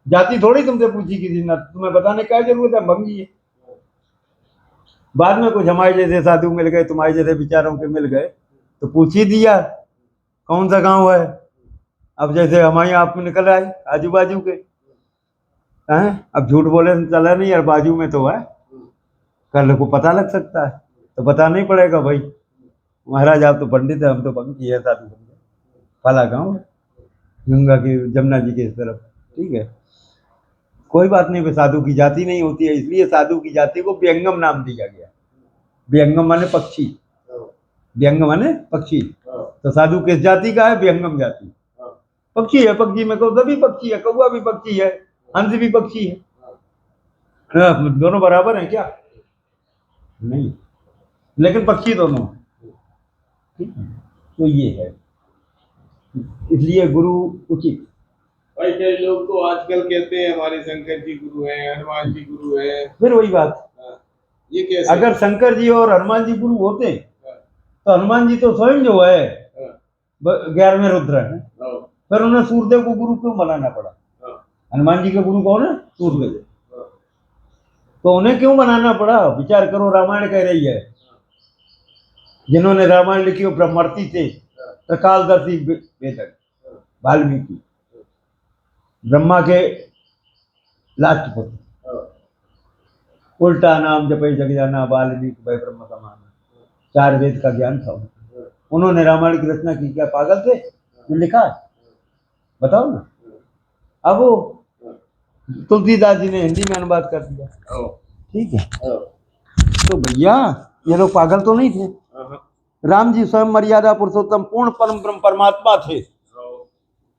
जाति थोड़ी तुमसे पूछी किसी ने, तुम्हें बताने क्या जरूरत है, भंगी है। बाद में कुछ हमारे जैसे साधु मिल गए, तुम्हारे जैसे विचारों के मिल गए, तो पूछ ही दिया कौन सा गांव है। अब जैसे हमारे आप में निकल आए आजू बाजू के हैं, अब झूठ बोले चला नहीं यार, बाजू में तो है, कल को पता लग सकता है, तो बताना ही पड़ेगा भाई महाराज आप तो पंडित है, हम तो भंगी है, साधु फला गाँव है। गंगा के जमुना जी के इस तरफ, ठीक है। कोई बात नहीं, वे साधु की जाति नहीं होती है, इसलिए साधु की जाति को व्यंगम नाम दिया गया। व्यंगम माने पक्षी, व्यंग माने पक्षी। तो साधु किस जाति का है? व्यंगम जाति। पक्षी है, पक्षी में कौवा भी पक्षी है, कौवा भी पक्षी है, हंस भी पक्षी है। दोनों बराबर हैं क्या? नहीं, लेकिन पक्षी दोनों, ठीक है। तो ये है, इसलिए गुरु उचित। भाई कई लोग तो आजकल कहते हैं हमारे शंकर जी गुरु हैं, हनुमान जी गुरु हैं। फिर वही बात, ये कैसे? अगर शंकर जी और हनुमान जी गुरु होते तो हनुमान जी तो स्वयं जो है 11वें रुद्र है, फिर उन्हें सूर्यदेव को गुरु क्यों बनाना पड़ा? हनुमान जी के गुरु कौन है? सूर्यदेव। तो उन्हें क्यों बनाना पड़ा? विचार करो, रामायण कह रही है, जिन्होंने रामायण लिखी वो ब्रह्मर्षि थे, त्रिकालदर्शी वेदक वाल्मीकि, ब्रह्मा के लास्ट पुत्र। उल्टा नाम जपे जग जाना, वाल्मीकि भय ब्रह्म समान। 4 वेद का ज्ञान था उन्होंने रामायण की रचना की। क्या पागल थे जो लिखा है? बताओ ना। अब वो तुलसीदास जी ने हिंदी में अनुवाद कर दिया, ठीक है। तो भैया ये लोग पागल तो नहीं थे। राम जी स्वयं मर्यादा पुरुषोत्तम पूर्ण परम ब्रह्म परमात्मा थे,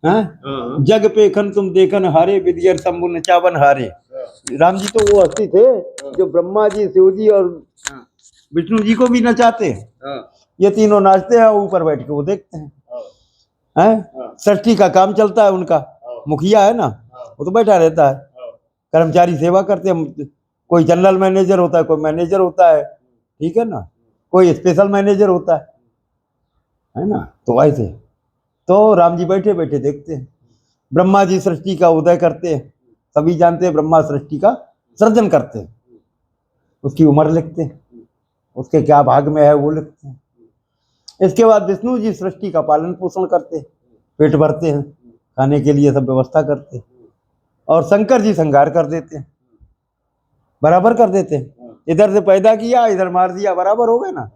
हैं? जग पे खन तुम देखन हारे, विद्यर शंभु नचावन हारे। राम जी तो वो हस्ती थे जो ब्रह्मा जी, शिव जी और विष्णु जी को भी नचाते हैं। ये तीनों नाचते हैं, ऊपर बैठ के वो देखते हैं, हैं? सृष्टि का काम चलता है उनका। मुखिया है ना, वो तो बैठा रहता है, कर्मचारी सेवा करते हैं। कोई जनरल मैनेजर होता है, कोई मैनेजर होता है, ठीक है ना, कोई स्पेशल मैनेजर होता है ना। तो ऐसे तो राम जी बैठे बैठे देखते हैं। ब्रह्मा जी सृष्टि का उदय करते हैं, सभी जानते हैं ब्रह्मा सृष्टि का सृजन करते हैं, उसकी उम्र लिखते हैं, उसके क्या भाग में है वो लिखते हैं। इसके बाद विष्णु जी सृष्टि का पालन पोषण करते हैं, पेट भरते हैं, खाने के लिए सब व्यवस्था करते हैं, और शंकर जी संहार कर देते हैं, बराबर कर देते हैं। इधर से पैदा किया, इधर मार दिया, बराबर हो गए ना।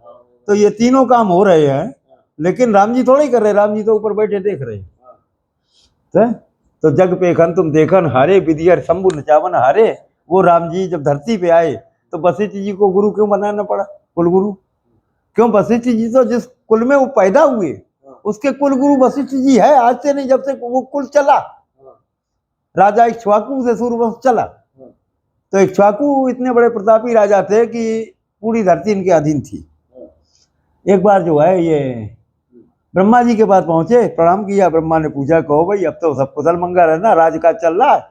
तो ये तीनों काम हो रहे हैं, लेकिन राम जी थोड़े ही कर रहे, राम जी तो ऊपर बैठे देख रहे हैं। तो जग पे खन तुम देखन हारे, विद्यर शंभु नचावन हारे। वो राम जी जब धरती पे आए तो वशिष्ठ जी को गुरु क्यों बनाना पड़ा? कुल गुरु क्यों? वशिष्ठ जी तो जिस कुल में वो पैदा हुए उसके कुल गुरु वशिष्ठ जी है। आज से नहीं, जब से वो कुल चला, राजा इक्ष्वाकु से सूर्यवंश चला। तो इक्ष्वाकु इतने बड़े प्रतापी राजा थे कि पूरी धरती इनके अधीन थी। एक बार जो है ये ब्रह्मा जी के पास पहुंचे, प्रणाम किया। ब्रह्मा ने पूछा, कहो भाई अब तो सब कुशल मंगल है ना, राजकाज चल रहा है?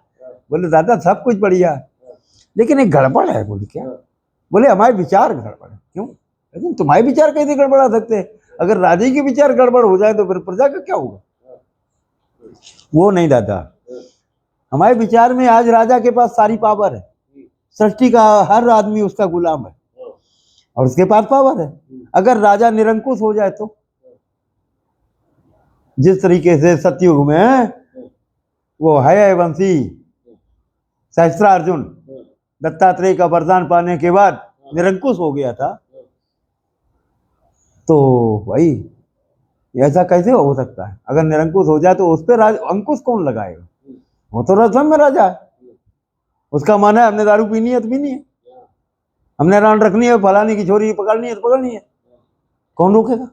बोले दादा सब कुछ बढ़िया, लेकिन एक गड़बड़ है। बोले क्या? बोले हमारे विचार गड़बड़ है। क्यों? लेकिन तुम्हारे विचार कैसे गड़बड़ा सकते? अगर राजा के विचार गड़बड़ हो जाए तो फिर प्रजा का क्या होगा? वो नहीं दादा, हमारे विचार में आज राजा के पास सारी पावर है, सृष्टि का हर आदमी उसका गुलाम है और उसके पास पावर है। अगर राजा निरंकुश हो जाए तो, जिस तरीके से सतयुग में वो है वंशी सहस्त्रार्जुन दत्तात्रेय का वरदान पाने के बाद निरंकुश हो गया था, तो भाई ऐसा कैसे हो सकता है? अगर निरंकुश हो जाए तो उस पर अंकुश कौन लगाएगा? वो तो रसम में राजा है। उसका माना है हमने दारू पीनी है तो पीनी है, हमने रान रखनी है, फलाने की छोरी पकड़नी है तो पकड़नी है, कौन रोकेगा?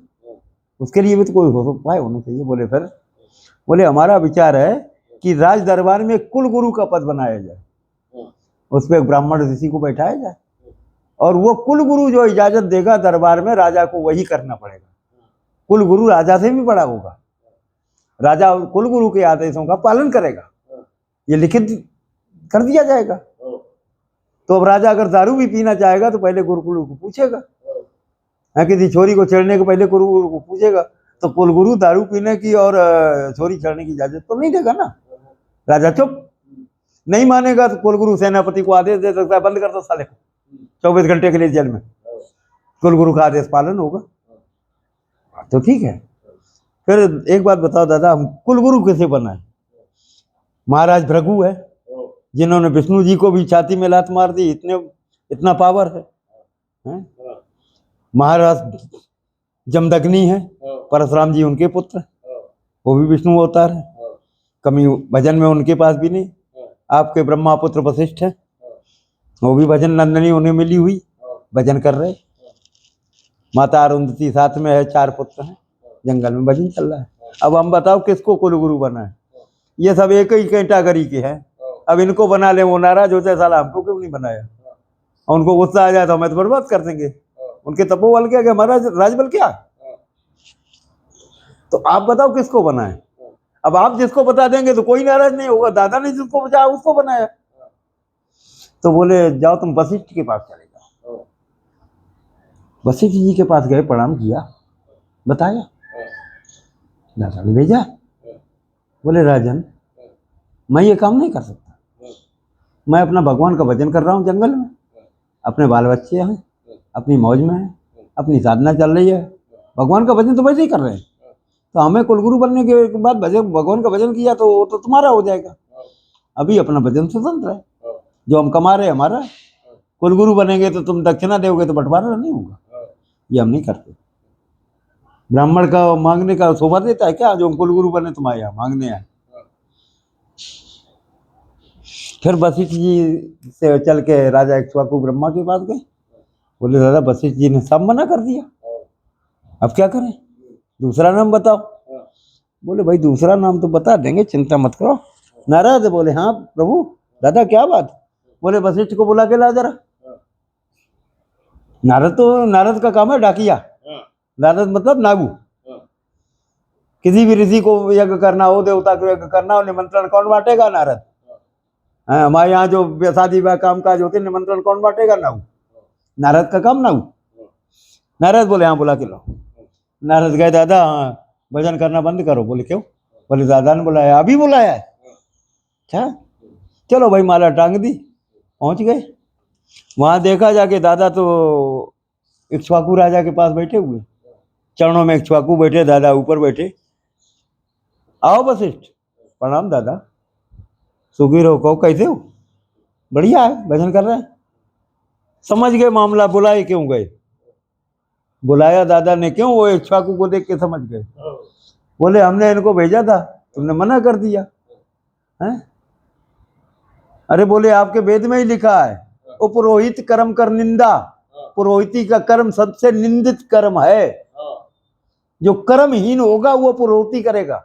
उसके लिए भी तो कोई उपाय होना चाहिए। बोले फिर? बोले हमारा विचार है कि राज दरबार में कुल गुरु का पद बनाया जाए, उस पर ब्राह्मण ऋषि को बैठाया जाए, और वो कुल गुरु जो इजाजत देगा दरबार में, राजा को वही करना पड़ेगा। कुल गुरु राजा से भी बड़ा होगा, राजा कुल गुरु के आदेशों का पालन करेगा, ये लिखित कर दिया जाएगा। तो अब राजा अगर दारू भी पीना चाहेगा तो पहले गुरुकुल को पूछेगा, किसी छोरी को छेड़ने के पहले गुरु को पूछेगा। तो कुल गुरु दारू पीने की और छोरी छेड़ने की इजाजत तो नहीं देगा ना। राजा चुप, नहीं मानेगा तो कुल गुरु सेनापति को आदेश दे सकता है, बंद कर दो साले को 24 घंटे के लिए जेल में, कुल गुरु का आदेश पालन होगा। तो ठीक है। फिर एक बात बताओ दादा, हम कुल गुरु कैसे बनाए? महाराज भृगु है जिन्होंने विष्णु जी को भी छाती में लात मार दी, इतना पावर है? महाराज जमदग्नि है, परशुराम जी उनके पुत्र, वो भी विष्णु अवतार है। कमी भजन में उनके पास भी नहीं। आपके ब्रह्मा पुत्र वशिष्ठ है, वो भी भजन नंदनी उन्हें मिली हुई, भजन कर रहे। माता अरुंधति साथ में है, 4 पुत्र हैं, जंगल में भजन चल रहा है। अब हम बताओ किसको कुलगुरु बना है? ये सब एक ही कैटेगरी के हैं। अब इनको बना ले, वो नाराज होते साला हमको क्यों नहीं बनाया, और उनको गुस्सा आ जाए तो हमें तो बर्बाद कर देंगे। उनके तपोबल क्या, हमारा राजबल क्या? तो आप बताओ किसको बनाए? अब आप जिसको बता देंगे तो कोई नाराज नहीं होगा। दादा ने जिसको बचाया उसको बनाया। तो बोले जाओ तुम वशिष्ठ के पास चले जाओ। वशिष्ठ जी के पास गए, प्रणाम किया, बताया, दादा ने भेजा। बोले राजन, मैं ये काम नहीं कर सकता, मैं अपना भगवान का भजन कर रहा हूँ जंगल में, अपने बाल बच्चे हैं, अपनी मौज में है, अपनी साधना चल रही है, भगवान का भजन तो वैसे ही कर रहे हैं। तो हमें कुलगुरु बनने के बाद भजन भगवान का भजन किया तो वो तो तुम्हारा हो जाएगा। अभी अपना भजन स्वतंत्र है, जो हम कमा रहे हमारा है। कुलगुरु बनेंगे तो तुम दक्षिणा दोगे तो बंटवारा नहीं होगा, ये हम नहीं करते। ब्राह्मण का मांगने का शोभा देता है क्या जो हम कुलगुरु बने तुम्हारे यहाँ मांगने आए? फिर वशिष्ठ जी से चल के राजा इक्ष्वाकु ब्रह्मा के पास गए। बोले दादा वशिष्ठ जी ने सब मना कर दिया, अब क्या करें, दूसरा नाम बताओ। बोले भाई दूसरा नाम तो बता देंगे, चिंता मत करो। नारद बोले हाँ प्रभु, दादा क्या बात? बोले वशिष्ठ को बुला के ला जरा। नारद का काम है डाकिया। नारद मतलब नागू। किसी भी ऋषि को यज्ञ करना हो, देवता को यज्ञ करना हो, निमंत्रण कौन बांटेगा? नारद। हमारे यहाँ जो शादी ब्याह काम काज होते निमंत्रण कौन बांटेगा? नागू। नारद का काम नागू। नारद बोले हाँ बुला के लाओ। नारद गए, दादा हाँ भजन करना बंद करो। बोले क्यों? बोले दादा ने बुलाया। अभी बुलाया है? अच्छा चलो भाई, माला टांग दी, पहुंच गए। वहां देखा जाके दादा तो इक्ष्वाकु राजा के पास बैठे हुए, चरणों में इक्ष्वाकु बैठे, दादा ऊपर बैठे। आओ वशिष्ठ। प्रणाम दादा, सुखी रहो, कहो कैसे हो? बढ़िया है, भजन कर रहे हैं। समझ गए मामला, बुलाए क्यों गए? बुलाया दादा ने क्यों, वो इक्ष्वाकु को देख के समझ गए। बोले हमने इनको भेजा था, तुमने मना कर दिया है? अरे बोले आपके वेद में ही लिखा है, उपरोहित कर्म कर निंदा, पुरोहिती का कर्म सबसे निंदित कर्म है। जो कर्महीन होगा वो पुरोहिती करेगा,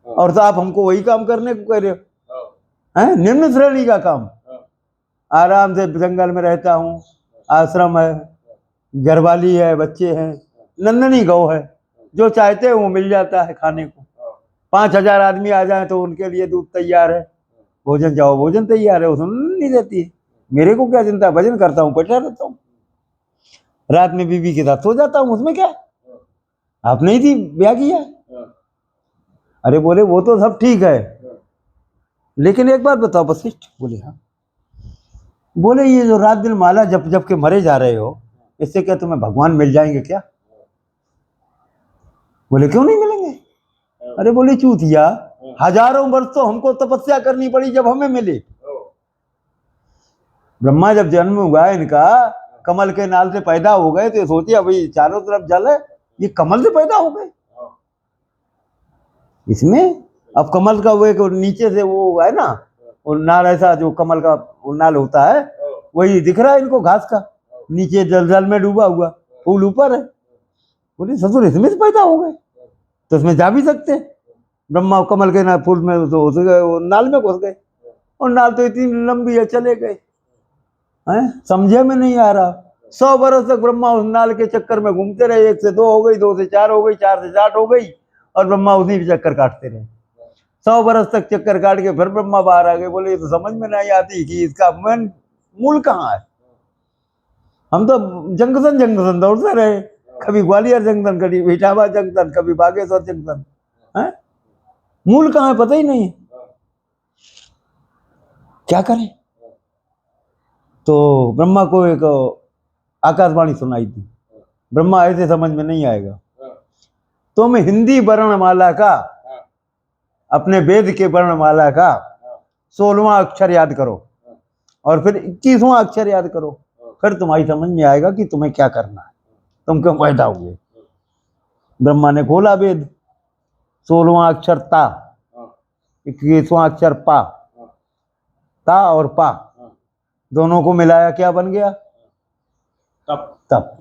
और तो आप हमको वही काम करने को कह रहे हो, हैं? निम्न श्रेणी का काम। आराम से जंगल में रहता हूँ, आश्रम है, घरवाली है, बच्चे हैं, नंदनी गौ है, जो चाहते हैं वो मिल जाता है खाने को। 5000 आदमी आ जाए तो उनके लिए दूध तैयार है, भोजन जाओ भोजन तैयार है, वो सुन नहीं देती है। मेरे को क्या चिंता, भजन करता हूँ, बैठा रहता हूँ, रात में बीवी के साथ सो जाता हूँ, उसमें क्या? आप नहीं थी ब्याह किया? अरे बोले वो तो सब ठीक है, लेकिन एक बात बताओ वशिष्ठ। बोले हाँ। बोले ये जो रात दिन माला जप जप के मरे जा रहे हो, इससे क्या तुम्हें भगवान मिल जाएंगे क्या? बोले क्यों नहीं मिलेंगे? अरे बोले चूतिया, हजारों वर्ष तो हमको तपस्या करनी पड़ी जब हमें मिले। ब्रह्मा जब जन्म हुआ इनका, कमल के नाल से पैदा हो गए, तो सोचिए अभी चारों तरफ जल है, ये कमल से पैदा हो गए इसमें। अब कमल का वो एक नीचे से वो है ना, वो नाल, ऐसा जो कमल का वो नाल होता है, वही दिख रहा है इनको घास का, नीचे जल जल में डूबा हुआ, फूल ऊपर है। बोले ससुर इसमें से पैदा हो गए तो इसमें जा भी सकते। ब्रह्मा कमल के ना फूल में तो घुस गए, वो नाल में घुस गए, और नाल तो इतनी लंबी है, चले गए हैं, समझे में नहीं आ रहा। 100 बरस तक ब्रह्मा उस नाल के चक्कर में घूमते रहे, 1 से 2 हो गई, 2 से 4 हो गई, 4 से 60 हो गई, और ब्रह्मा उसी पे चक्कर काटते रहे। 100 बरस तक चक्कर काट के फिर ब्रह्मा बाहर आ गए। बोले ये तो समझ में नहीं आती कि इसका मूल कहाँ है। हम तो जंक्शन दौड़ते रहे, कभी ग्वालियर जंक्शन, कभी इटावा जंक्शन, कभी बागेश्वर जंक्शन, है मूल कहाँ है पता ही नहीं है, क्या करें। तो ब्रह्मा को एक आकाशवाणी सुनाई थी। ब्रह्मा ऐसे समझ में नहीं आएगा, तुम हिंदी वर्णमाला का, अपने वेद के वर्णमाला का 16वां अक्षर याद करो, और फिर 21वां अक्षर याद करो, फिर तुम्हारी समझ में आएगा कि तुम्हें क्या करना है, तुम क्यों पैदा हुए। ब्रह्मा ने खोला वेद, 16वां अक्षर ता, 21वां अक्षर पा, ता और पा दोनों को मिलाया क्या बन गया? तप। तप।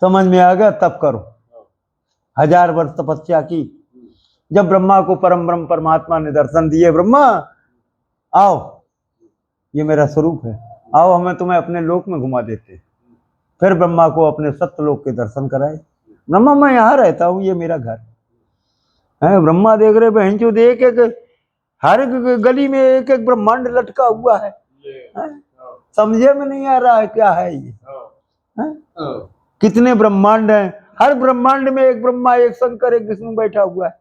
समझ में आ गया? तप करो। 1000 वर्ष तपस्या की। जब ब्रह्मा को परम ब्रह्म परमात्मा ने दर्शन दिए, ब्रह्मा आओ, ये मेरा स्वरूप है, आओ हमें तुम्हें अपने लोक में घुमा देते। फिर ब्रह्मा को अपने सत्यलोक के दर्शन कराए। ब्रह्मा मैं यहाँ रहता हूँ, ये मेरा घर है। ब्रह्मा देख रहे बहन चो, देख एक हर एक गली में एक एक ब्रह्मांड लटका हुआ है। समझे में नहीं आ रहा है क्या है ये? है? कितने ब्रह्मांड हैं, हर ब्रह्मांड में एक ब्रह्मा, एक शंकर, एक विष्णु बैठा हुआ है।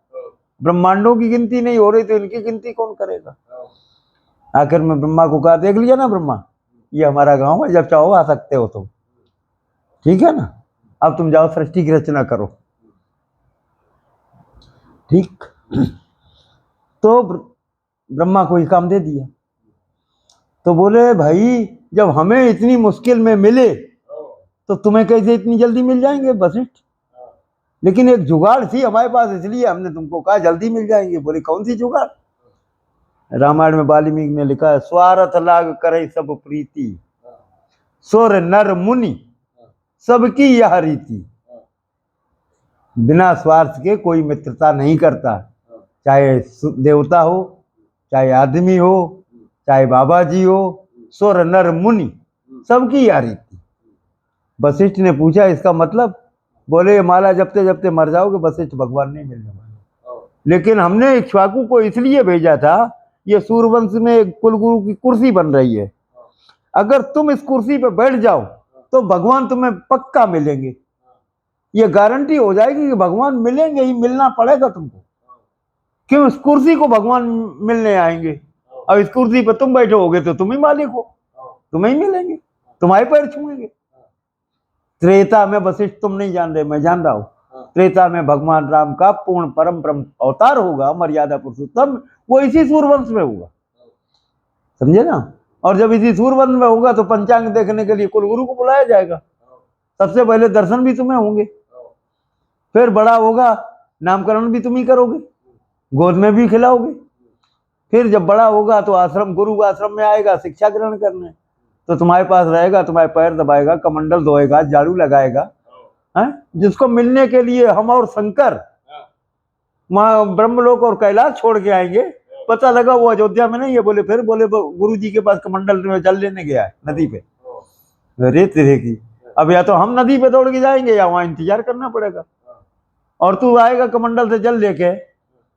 ब्रह्मांडों की गिनती नहीं हो रही तो इनकी गिनती कौन करेगा? आखिर में ब्रह्मा को कहा, देख लिया ना ब्रह्मा, ये हमारा गांव है, जब चाहो आ सकते हो तुम, ठीक है ना? अब तुम जाओ सृष्टि की रचना करो। ठीक। तो ब्रह्मा को ये काम दे दिया। तो बोले भाई जब हमें इतनी मुश्किल में मिले तो तुम्हें कैसे इतनी जल्दी मिल जाएंगे वशिष्ठ? लेकिन एक जुगाड़ थी हमारे पास, इसलिए हमने तुमको कहा जल्दी मिल जाएंगे। बोले कौन सी जुगाड़? रामायण में वाल्मीकि ने लिखा है, स्वार्थ लाग करे सब प्रीति, सुर नर मुनि सबकी यह रीति। बिना स्वार्थ के कोई मित्रता नहीं करता, चाहे देवता हो, चाहे आदमी हो, चाहे बाबा जी हो, सुर नर मुनि सबकी यह रीति। वशिष्ठ ने पूछा इसका मतलब? बोले माला जपते जपते मर जाओगे, वशिष्ठ भगवान नहीं मिलने वाले। लेकिन हमने इक्ष्वाकु को इसलिए भेजा था, ये सूर्यवंश में एक कुलगुरु की कुर्सी बन रही है, अगर तुम इस कुर्सी पे बैठ जाओ तो भगवान तुम्हें पक्का मिलेंगे। ये गारंटी हो जाएगी कि भगवान मिलेंगे ही, मिलना पड़ेगा तुमको। क्यों? इस कुर्सी को भगवान मिलने आएंगे, और इस कुर्सी पे तुम बैठोगे तो तुम ही मालिक हो, तुम्हें ही मिलेंगे, तुम्हारे पैर छूएंगे। त्रेता में वशिष्ठ तुम नहीं जान रहे, मैं जान रहा हूं। त्रेता में भगवान राम का पूर्ण परम ब्रह्म अवतार होगा, मर्यादा पुरुषोत्तम, वो इसी सूर्यवंश में होगा, समझे ना? और जब इसी सूर्यवंश में होगा तो पंचांग देखने के लिए कुलगुरु को बुलाया जाएगा। सबसे पहले दर्शन भी तुम्हें होंगे, फिर बड़ा होगा नामकरण भी तुम ही करोगे, गोद में भी खिलाओगे। फिर जब बड़ा होगा तो आश्रम, गुरु आश्रम में आएगा शिक्षा ग्रहण करने, तो तुम्हारे पास रहेगा, तुम्हारे पैर दबाएगा, कमंडल धोएगा, झाड़ू लगाएगा। हैं? जिसको मिलने के लिए हम और शंकर वहां ब्रह्मलोक और कैलाश छोड़ के आएंगे, पता लगा वो अयोध्या में नहीं है। बोले फिर? बोले गुरु जी के पास कमंडल में जल लेने गया है नदी पे। रेत रहेगी, अब या तो हम नदी पे दौड़ के जाएंगे या वहां इंतजार करना पड़ेगा। और तू आएगा कमंडल से जल लेके,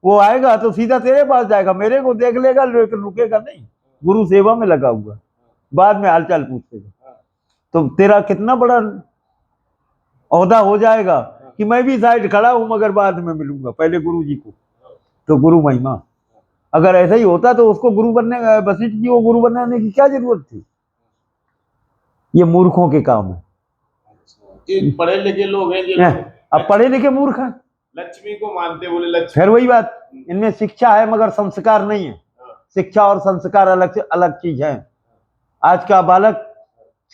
वो आएगा तो सीधा तेरे पास जाएगा, मेरे को देख लेगा लेकिन रुकेगा नहीं, गुरु सेवा में लगा हुआ, बाद में हालचाल पूछेगा। तो तेरा कितना बड़ा ओहदा हो जाएगा कि मैं भी साइड खड़ा हूं मगर बाद में मिलूंगा पहले गुरु जी को। तो गुरु महिमा, अगर ऐसा ही होता तो उसको गुरु बनने, वशिष्ठ जी को गुरु बनाने की क्या जरूरत थी? ये मूर्खों के काम है। ये पढ़े लिखे लोग हैं, ये अब पढ़े लिखे मूर्ख हैं, लक्ष्मी को मानते, बोले लक्ष्मी। फिर वही बात, इनमें शिक्षा है मगर संस्कार नहीं है। शिक्षा और संस्कार अलग से अलग चीज है। आज का बालक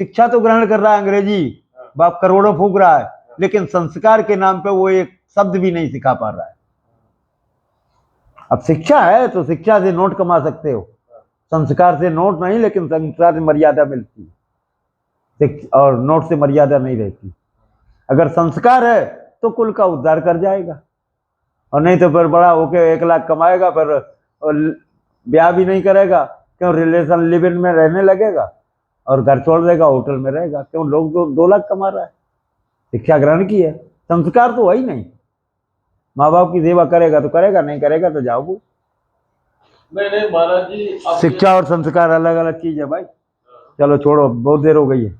शिक्षा तो ग्रहण कर रहा है, अंग्रेजी बाप करोड़ों फूक रहा है, लेकिन संस्कार के नाम पे वो एक शब्द भी नहीं सिखा पा रहा है। अब शिक्षा है तो शिक्षा से नोट कमा सकते हो, संस्कार से नोट नहीं, लेकिन संस्कार से मर्यादा मिलती है और नोट से मर्यादा नहीं रहती। अगर संस्कार है तो कुल का उद्धार कर जाएगा, और नहीं तो फिर बड़ा होके 1 लाख कमाएगा, फिर ब्याह भी नहीं करेगा, क्यों? रिलेशन लिव इन में रहने लगेगा और घर छोड़ देगा, होटल में रहेगा, क्यों? लोग 2 लाख कमा रहा है, शिक्षा ग्रहण की है, संस्कार तो है ही नहीं। माँ बाप की सेवा करेगा तो करेगा, नहीं करेगा तो जाओ। नहीं महाराज जी, शिक्षा और संस्कार अलग अलग चीज है भाई। चलो छोड़ो, बहुत देर हो गई है।